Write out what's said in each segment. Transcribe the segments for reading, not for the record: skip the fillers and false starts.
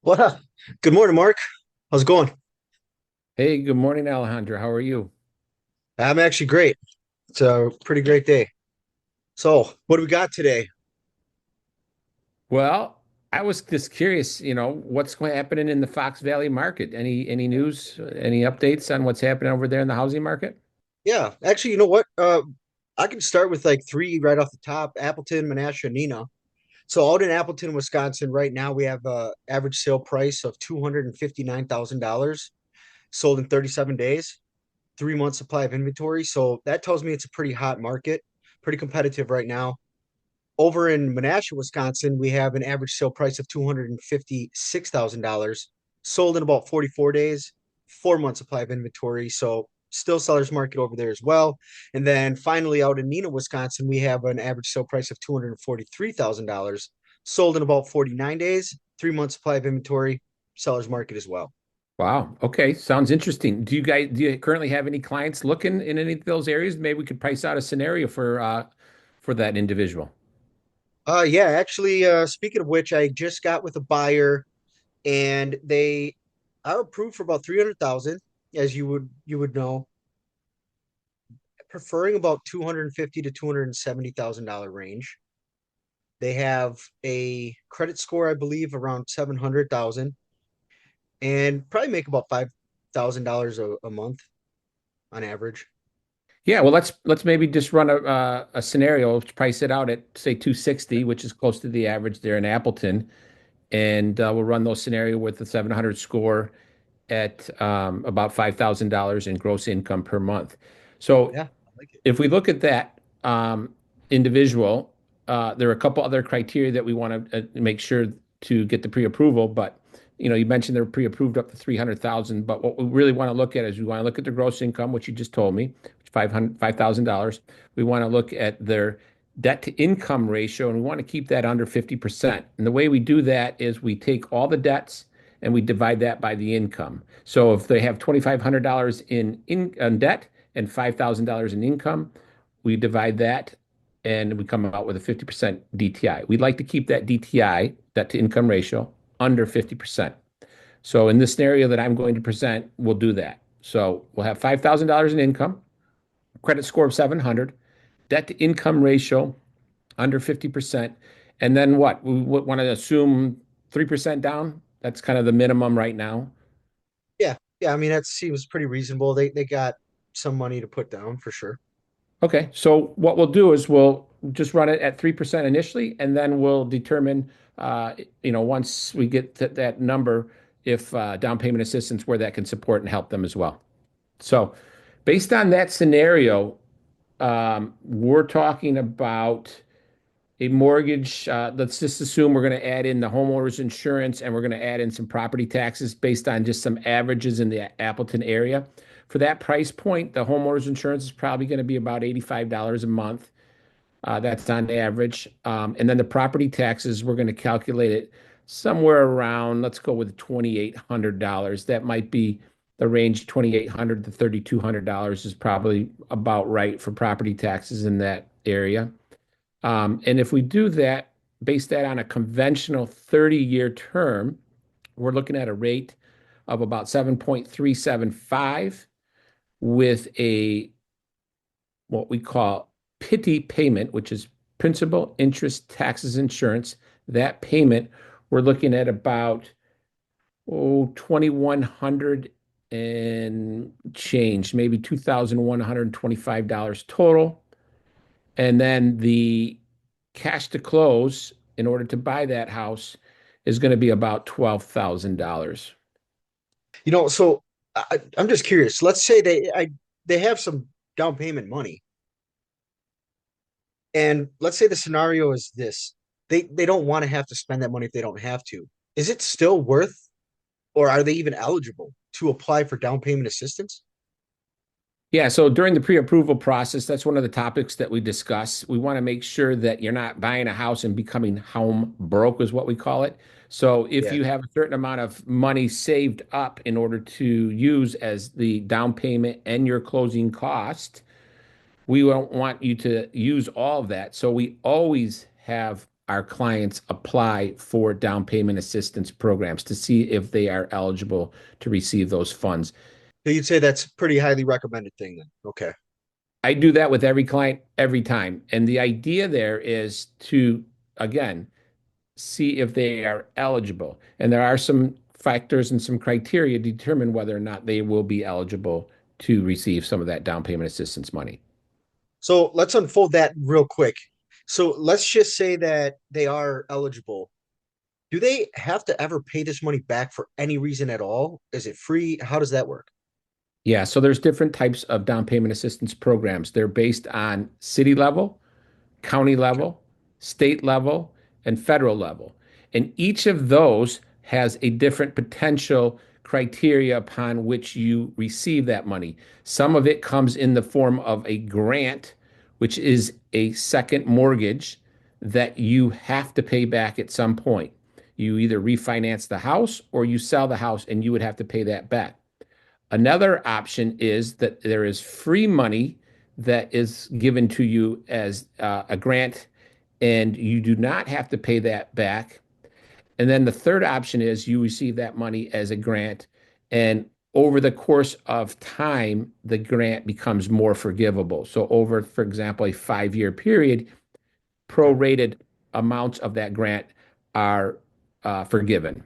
Well, good morning, Mark. How's it going? Hey, good morning, Alejandro. How are you? I'm actually great. It's a pretty great day. So, what do we got today? Well, I was just curious, what's happening in the Fox Valley market? Any news, any updates on what's happening over there in the housing market? Yeah, actually, you know what? I can start with like three right off the top: Appleton, Menasha, Neenah. So, out in Appleton, Wisconsin, right now we have a average sale price of $259,000, sold in 37 days, 3 months supply of inventory. So that tells me it's a pretty hot market, pretty competitive right now. Over in Menasha, Wisconsin, we have an average sale price of $256,000, sold in about 44 days, 4 months supply of inventory. So still seller's market over there as well. And then finally, out in Neenah, Wisconsin, we have an average sale price of $243,000, sold in about 49 days, 3 months supply of inventory, seller's market as well. Wow. Okay. Sounds interesting. Do you currently have any clients looking in any of those areas? Maybe we could price out a scenario for that individual. Yeah, actually, speaking of which, I just got with a buyer and they are approved for about 300,000, as you would know, preferring about 250 to $270,000 range. They have a credit score, I believe, around 700,000, and probably make about $5,000 a month on average. Yeah, well, let's maybe just run a scenario, price it out at say 260, which is close to the average there in Appleton, and we'll run those scenario with the 700 score at about $5,000 in gross income per month. So Yeah, I like it. if we look at that individual, there are a couple other criteria that we want to make sure to get the pre-approval. But you mentioned they're pre-approved up to 300,000. But what we really want to look at is we want to look at their gross income, which you just told me, $5,000. We want to look at their debt to income ratio, and we want to keep that under 50%. And the way we do that is we take all the debts and we divide that by the income. So if they have $2,500 in debt and $5,000 in income, we divide that and we come out with a 50% DTI. We'd like to keep that DTI, debt to income ratio, under 50%. So in this scenario that I'm going to present, we'll do that. So we'll have $5,000 in income, credit score of 700, debt to income ratio under 50%. And then what? We want to assume 3% down. That's kind of the minimum right now. Yeah, yeah. I mean, that seems pretty reasonable. They got some money to put down for sure. Okay, so what we'll do is we'll just run it at 3% initially, and then we'll determine, once we get to that number, if down payment assistance, where that can support and help them as well. So, based on that scenario, we're talking about a mortgage. Let's just assume we're going to add in the homeowner's insurance and we're going to add in some property taxes based on just some averages in the Appleton area. For that price point, the homeowner's insurance is probably going to be about $85 a month. That's on average. And then the property taxes, we're going to calculate it somewhere around, let's go with $2,800. That might be the range. $2,800 to $3,200 is probably about right for property taxes in that area. And if we do that, base that on a conventional 30-year term, we're looking at a rate of about 7.375 with a what we call PITI payment, which is principal, interest, taxes, insurance. That payment, we're looking at about 2,100 and change, maybe $2,125 total. And then the cash to close in order to buy that house is going to be about $12,000. So I'm just curious. Let's say they have some down payment money. And let's say the scenario is this. They don't want to have to spend that money if they don't have to. Is it still worth, or are they even eligible to apply for down payment assistance? Yeah, so during the pre-approval process, that's one of the topics that we discuss. We want to make sure that you're not buying a house and becoming home broke, is what we call it. So if Yeah. you have a certain amount of money saved up in order to use as the down payment and your closing cost, we don't want you to use all of that. So we always have our clients apply for down payment assistance programs to see if they are eligible to receive those funds. So you'd say that's a pretty highly recommended thing then. Okay. I do that with every client every time. And the idea there is to, again, see if they are eligible. And there are some factors and some criteria to determine whether or not they will be eligible to receive some of that down payment assistance money. So let's unfold that real quick. So let's just say that they are eligible. Do they have to ever pay this money back for any reason at all? Is it free? How does that work? Yeah, so there's different types of down payment assistance programs. They're based on city level, county Okay. level, state level, and federal level. And each of those has a different potential criteria upon which you receive that money. Some of it comes in the form of a grant, which is a second mortgage that you have to pay back at some point. You either refinance the house or you sell the house and you would have to pay that back. Another option is that there is free money that is given to you as a grant, and you do not have to pay that back. And then the third option is you receive that money as a grant, and over the course of time, the grant becomes more forgivable. So, over, for example, a 5 year period, Okay. prorated amounts of that grant are forgiven.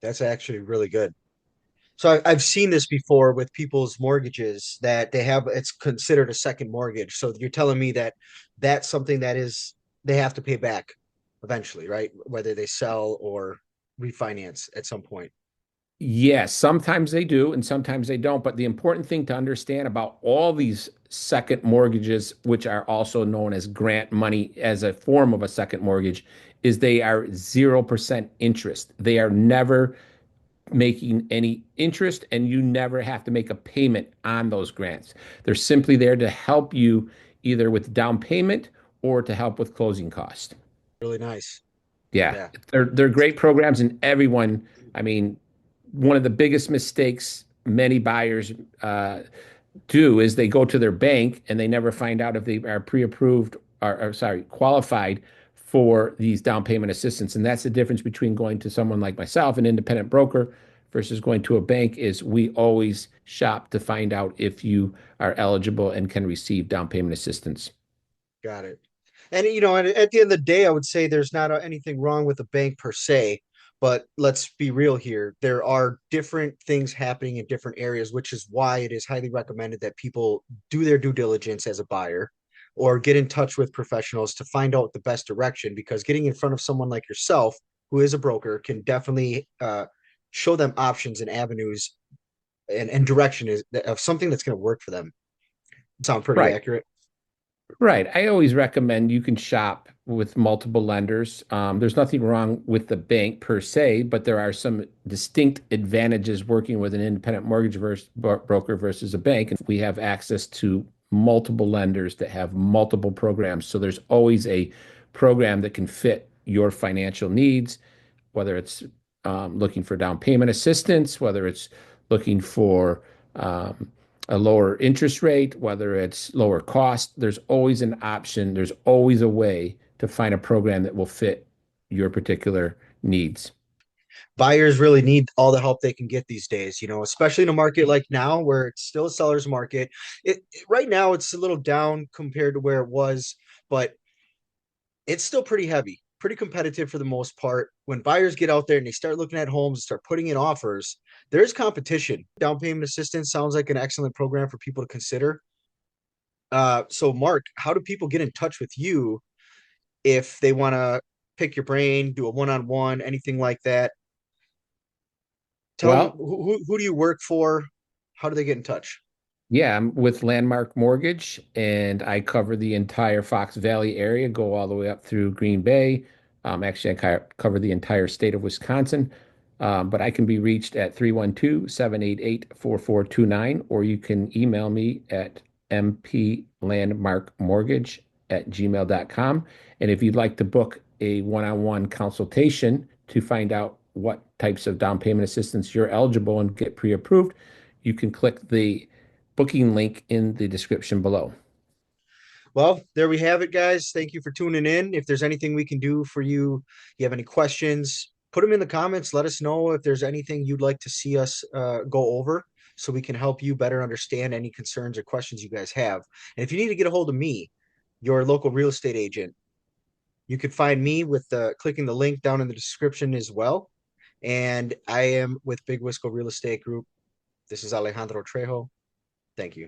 That's actually really good. So I've seen this before with people's mortgages that they have, it's considered a second mortgage. So you're telling me that that's something that is, they have to pay back eventually, right? Whether they sell or refinance at some point. Yes, sometimes they do and sometimes they don't. But the important thing to understand about all these second mortgages, which are also known as grant money as a form of a second mortgage, is they are 0% interest. They are never making any interest, and you never have to make a payment on those grants. They're simply there to help you either with down payment or to help with closing costs. Really nice. Yeah, Yeah. they're great programs, and everyone, I mean, one of the biggest mistakes many buyers do is they go to their bank and they never find out if they are pre-approved or sorry, qualified for these down payment assistance. And that's the difference between going to someone like myself, an independent broker, versus going to a bank is we always shop to find out if you are eligible and can receive down payment assistance. Got it. And at the end of the day, I would say there's not anything wrong with the bank per se, but let's be real here. There are different things happening in different areas, which is why it is highly recommended that people do their due diligence as a buyer or get in touch with professionals to find out the best direction, because getting in front of someone like yourself, who is a broker, can definitely show them options and avenues and direction is of something that's going to work for them. Sound pretty Right. accurate? Right. I always recommend you can shop with multiple lenders. There's nothing wrong with the bank per se, but there are some distinct advantages working with an independent mortgage broker versus a bank. And we have access to multiple lenders that have multiple programs. So there's always a program that can fit your financial needs, whether it's looking for down payment assistance, whether it's looking for a lower interest rate, whether it's lower cost, there's always an option. There's always a way to find a program that will fit your particular needs. Buyers really need all the help they can get these days, especially in a market like now where it's still a seller's market. Right now it's a little down compared to where it was, but it's still pretty heavy, pretty competitive for the most part. When buyers get out there and they start looking at homes and start putting in offers, there's competition. Down payment assistance sounds like an excellent program for people to consider. So Mark, how do people get in touch with you if they want to pick your brain, do a one-on-one, anything like that? Tell them Well, who do you work for? How do they get in touch? yeah, I'm with Landmark Mortgage, and I cover the entire Fox Valley area, go all the way up through Green Bay. Actually, cover the entire state of Wisconsin. But I can be reached at 312-788-4429, or you can email me at mplandmarkmortgage@gmail.com. And if you'd like to book a one-on-one consultation to find out what types of down payment assistance you're eligible and get pre-approved, you can click the booking link in the description below. Well, there we have it, guys. Thank you for tuning in. If there's anything we can do for you, you have any questions, put them in the comments. Let us know if there's anything you'd like to see us go over so we can help you better understand any concerns or questions you guys have. And if you need to get a hold of me, your local real estate agent, you can find me with clicking the link down in the description as well. And I am with Big Wisco Real Estate Group. This is Alejandro Trejo. Thank you.